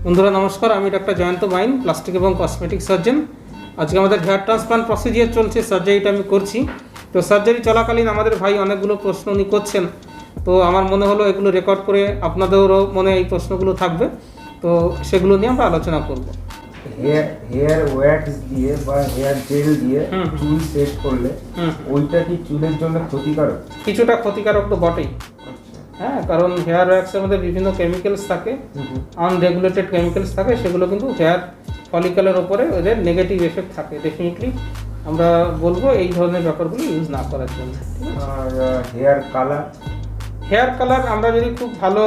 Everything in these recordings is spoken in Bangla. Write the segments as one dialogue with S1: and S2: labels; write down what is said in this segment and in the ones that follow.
S1: বন্ধুরা নমস্কার, আমি ডক্টর জয়ন্ত বাইন, প্লাস্টিক এবং কসমেটিক সার্জন। আজকে আমাদের হেয়ার ট্রান্সপ্লান্ট প্রসিজিয়ার চলছে, সার্জারিটা আমি করছি। তো সার্জারি চলাকালীন আমাদের ভাই অনেকগুলো প্রশ্ন উনি করছেন, তো আমার মনে হলো এগুলো রেকর্ড করে আপনাদেরও মনে এই প্রশ্নগুলো থাকবে, তো সেগুলো নিয়ে আমরা আলোচনা করব।
S2: হেয়ার ওয়্যাক্স দিয়ে বা হেয়ার জেল দিয়ে চুল সেট করলে ওইটা কি চুলের জন্য ক্ষতিকারক?
S1: কিছুটা ক্ষতিকারক তো বটেই। হ্যাঁ, কারণ হেয়ার ওয়্যাক্সের মধ্যে বিভিন্ন কেমিক্যালস থাকে, আনরেগুলেটেড কেমিক্যালস থাকে, সেগুলো কিন্তু হেয়ার ফলিকলের ওপরে ওদের নেগেটিভ এফেক্ট থাকে। ডেফিনেটলি আমরা বলবো এই ধরনের ব্যাপারগুলো ইউজ না করার জন্য।
S2: আর হেয়ার কালার
S1: আমরা যদি খুব ভালো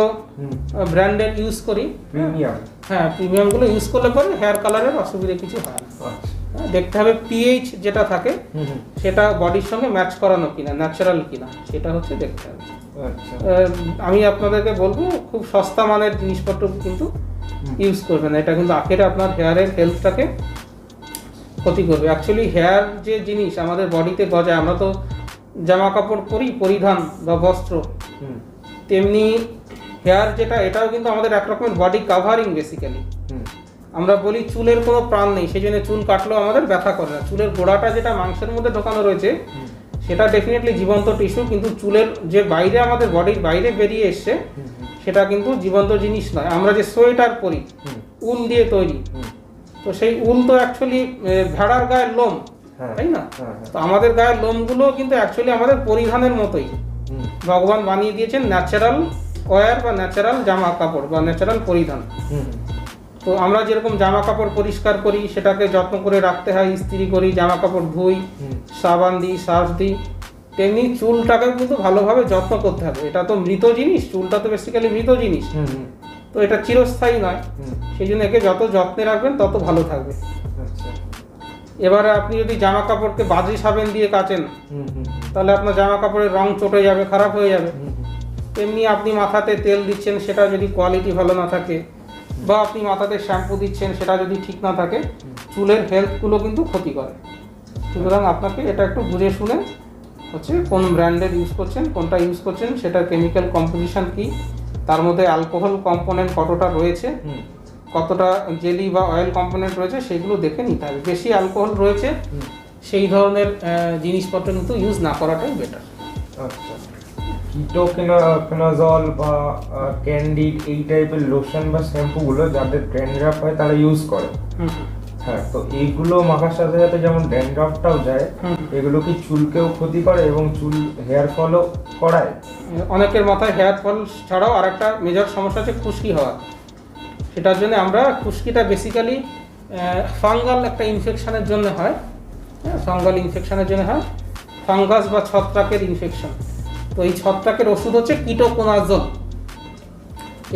S1: ব্র্যান্ডের ইউজ করি, প্রিমিয়ামগুলো ইউজ করলে পরে হেয়ার কালারের অসুবিধা কিছু হয় না। দেখতে হবে পিএইচ যেটা থাকে সেটা বডির সঙ্গে ম্যাচ করানো কিনা, ন্যাচারাল কিনা, সেটা হচ্ছে দেখতে হবে। আমি আপনাদেরকে বলবো খুব সস্তা মানের জিনিসপত্র কিন্তু ইউজ করবেন, এটা কিন্তু আখেরে আপনার হেয়ারের হেলথটাকে ক্ষতি করবে। অ্যাকচুয়ালি হেয়ার যে জিনিস আমাদের বডিতে গজায়, আমরা তো জামা কাপড় পরি, পরিধান বা বস্ত্র, তেমনি হেয়ার যেটা, এটাও কিন্তু আমাদের একরকমের বডি কাভারিং। বেসিক্যালি আমরা বলি চুলের কোনো প্রাণ নেই, সেই জন্য চুল কাটলেও আমাদের ব্যথা করে না। চুলের গোড়াটা যেটা মাংসের মধ্যে ঢোকানো রয়েছে সেটা ডেফিনেটলি জীবন্ত টিস্যু, কিন্তু চুলের যে বাইরে আমাদের বডির বাইরে বেরিয়ে এসছে সেটা কিন্তু জীবন্ত জিনিস নয়। আমরা যে সোয়েটার পরি উল দিয়ে তৈরি, তো সেই উল তো অ্যাকচুয়ালি ভেড়ার গায়ের লোম, তাই না? তো আমাদের গায়ের লোমগুলো কিন্তু অ্যাকচুয়ালি আমাদের পরিধানের মতোই ভগবান বানিয়ে দিয়েছেন ন্যাচারাল ওয়্যার বা ন্যাচারাল জামা কাপড় বা ন্যাচারাল পরিধান। তো আমরা যেরকম জামা কাপড় পরিষ্কার করি, সেটাকে যত্ন করে রাখতে হয়, ইস্ত্রি করি, জামা কাপড় ধুই, সাবান দিই, সার্ফ দিই, তেমনি চুলটাকেও কিন্তু ভালোভাবে যত্ন করতে হবে। এটা তো মৃত জিনিস, চুলটা তো বেসিক্যালি মৃত জিনিস, তো এটা চিরস্থায়ী নয়, সেই জন্য একে যত যত্নে রাখবেন তত ভালো থাকবে। এবারে আপনি যদি জামা কাপড়কে বাজি সাবান দিয়ে কাচেন তাহলে আপনার জামা কাপড়ের রং চটে যাবে, খারাপ হয়ে যাবে। তেমনি আপনি মাথাতে তেল দিচ্ছেন, সেটা যদি কোয়ালিটি ভালো না থাকে, বা আপনি মাথাতে শ্যাম্পু দিচ্ছেন, সেটা যদি ঠিক না থাকে, চুলের হেলথগুলো কিন্তু ক্ষতি করে। সুতরাং আপনাকে এটা একটু বুঝে শুনে হচ্ছে কোন ব্র্যান্ডের ইউজ করছেন, কোনটা ইউজ করছেন, সেটার কেমিক্যাল কম্পোজিশন কি, তার মধ্যে অ্যালকোহল কম্পোনেন্ট কতটা রয়েছে, কতটা জেলি বা অয়েল কম্পোনেন্ট রয়েছে, সেগুলো দেখে নিতে হবে। বেশি অ্যালকোহল রয়েছে সেই ধরনের জিনিসপত্র কিন্তু ইউজ না করাটাই বেটার।
S2: আচ্ছা, কিটোকেনাজল বা ক্যান্ডিড এই টাইপের লোশন বা শ্যাম্পুগুলো যাদের ড্যান্ড্রাফ হয় তারা ইউজ করে। হ্যাঁ, তো এইগুলো মাখার সাথে সাথে যেমন ড্যান্ড্রাফটাও যায়, এগুলো কি চুলকেও ক্ষতি করে এবং চুল হেয়ার ফলও করায়?
S1: অনেকের মাথায় হেয়ার ফল ছাড়াও আরেকটা মেজর সমস্যা হচ্ছে খুশকি হওয়া। সেটার জন্য আমরা, খুশকিটা বেসিক্যালি ফাঙ্গাল একটা ইনফেকশনের জন্য হয়, ফাঙ্গাল ইনফেকশনের জন্য হয়, ফাঙ্গাস বা ছত্রাকের ইনফেকশন। তো এই ছত্রাকের ওষুধ হচ্ছে কিটোকোনাজল।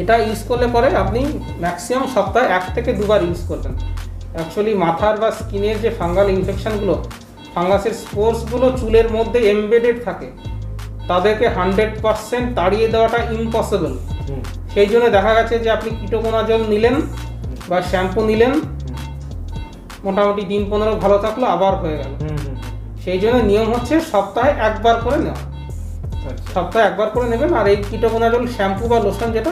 S1: এটা ইউজ করলে পরে আপনি ম্যাক্সিমাম সপ্তাহে 1 থেকে 2 বার ইউজ করবেন। অ্যাকচুয়ালি মাথার বা স্কিনের যে ফাঙ্গাল ইনফেকশনগুলো, ফাঙ্গাসের স্পোর্সগুলো চুলের মধ্যে এমবেডেড থাকে, তাদেরকে 100% তাড়িয়ে দেওয়াটা ইম্পসিবল। সেই জন্য দেখা গেছে যে আপনি কিটোকোনাজল নিলেন বা শ্যাম্পু নিলেন, মোটামুটি দিন 15 ভালো থাকলো, আবার হয়ে গেল। সেই জন্য নিয়ম হচ্ছে সপ্তাহে 1 বার করে নেওয়া, সপ্তাহে 1 বার করে নেবেন। আর এই কিটোকোনাজল শ্যাম্পু বা লোশন যেটা,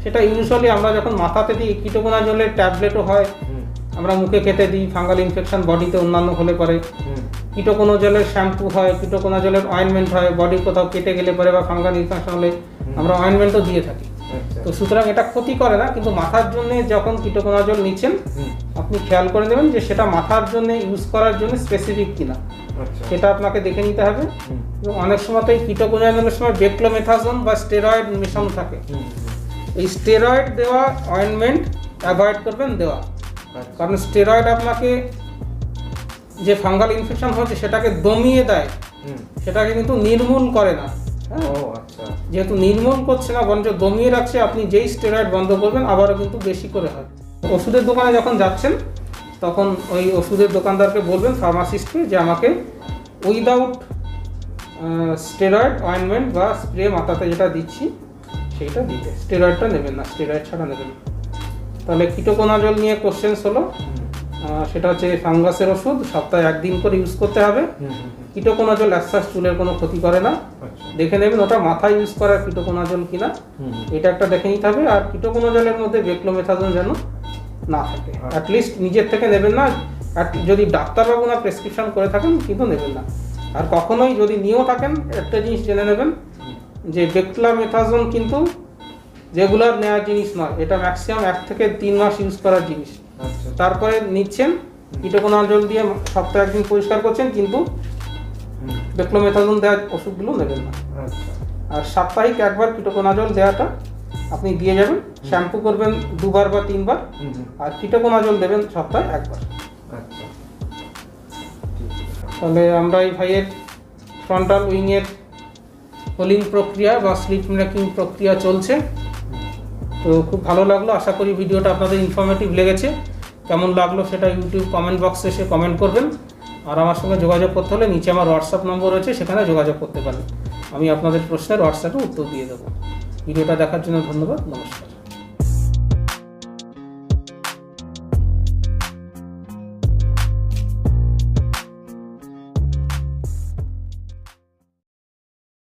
S1: সেটা ইউজুয়ালি আমরা যখন মাথাতে দিই, কিটোকোনাজলের ট্যাবলেটও হয়, আমরা মুখে খেতে দিই। ফাঙ্গাল ইনফেকশন বডিতে অন্যান্য হলে পরে কিটোকোনাজলের শ্যাম্পু হয়, কিটোকোনাজলের অয়েনমেন্ট হয়, বডি কোথাও কেটে গেলে পরে বা ফাঙ্গাল ইনফেকশন হলে আমরা অয়েনমেন্টও দিয়ে থাকি। তো সুতরাং এটা ক্ষতি করে না, কিন্তু মাথার জন্য যখন কিটোকোনাজল নিচ্ছেন আপনি খেয়াল করে নেবেন যে সেটা মাথার জন্য ইউজ করার জন্য স্পেসিফিক কিনা, সেটা আপনাকে দেখে নিতে হবে। এবং অনেক সময় তো এই কিটোকোনাজলের সময় ডেক্লোমেথাজোন বা স্টেরয়েড মেশানো থাকে। এই স্টেরয়েড দেওয়া অয়েনমেন্ট অ্যাভয়েড করবেন দেওয়া, কারণ স্টেরয়েড আপনাকে যে ফাঙ্গাল ইনফেকশন হচ্ছে সেটাকে দমিয়ে দেয়, সেটাকে কিন্তু নির্মূল করে না। যেহেতু নির্মূল করছে না, বরঞ্চ দমিয়ে রাখছে, আপনি যেই স্টেরয়েড বন্ধ করবেন আবারও কিন্তু বেশি করে হয়। ওষুধের দোকানে যখন যাচ্ছেন তখন ওই ওষুধের দোকানদারকে বলবেন, ফার্মাসিস্টকে, যে আমাকে উইদাউট স্টেরয়েড অয়েনমেন্ট বা স্প্রে মাথাতে যেটা দিচ্ছি সেইটা দিতে, স্টেরয়েডটা নেবেন না, স্টেরয়েড ছাড়া নেবেন না। তাহলে কিটোকোনাজল নিয়ে কোশ্চেন্স হলো। সেটা হচ্ছে ফাঙ্গাসের ওষুধ, সপ্তাহে 1 দিন করে ইউজ করতে হবে। কিটোকোনাজল অ্যাসাস চুলের কোনো ক্ষতি করে না। দেখে নেবেন ওটা মাথায় ইউজ করা কিটোকোনাজল কিনা, এটা একটা দেখে নিতে হবে। আর কিটোকোনাজলের মধ্যে বেক্লোমেথাজোন যেন না থাকে, অ্যাটলিস্ট নিজের থেকে নেবেন না। যদি ডাক্তারবাবু না প্রেসক্রিপশন করে থাকেন কিন্তু নেবেন না। আর কখনোই যদি নিয়েও থাকেন একটা জিনিস জেনে নেবেন যে বেক্লোমেথাজোন কিন্তু রেগুলার নেওয়ার জিনিস নয়, এটা ম্যাক্সিমাম 1 থেকে 3 মাস ইউজ করার জিনিস। তারপরে নিচ্ছেন কিটোকোনাজল দিয়ে সপ্তাহে 1 দিন পরিষ্কার করছেন, কিন্তু বেক্লোমেথাজোন দেওয়া ওষুধগুলো নেবেন না। আর সাপ্তাহিক 1 বার কিটোকোনাজল দেওয়াটা আপনি দিয়ে যাবেন, শ্যাম্পু করবেন 2 বার বা 3 বার, আর কিটোকোনাজল দেবেন সপ্তাহে 1 বার। তাহলে আমরা এই ভাইয়ের ফ্রন্টাল উইংয়ের হোলিং প্রক্রিয়া বা স্লিপ মেকিং প্রক্রিয়া চলছে। তো খুব ভালো লাগলো, আশা করি ভিডিওটা আপনাদের ইনফরমেটিভ লেগেছে। কেমন লাগলো সেটা ইউটিউব কমেন্ট বক্সে এসে কমেন্ট করবেন। আর আমার সঙ্গে যোগাযোগ করতে হলে নিচে আমার হোয়াটসঅ্যাপ নম্বর রয়েছে, সেখানে যোগাযোগ করতে পারেন। আমি আপনাদের প্রশ্নের হোয়াটসঅ্যাপে উত্তর দিয়ে দেবো। ভিডিওটা দেখার জন্য ধন্যবাদ, নমস্কার।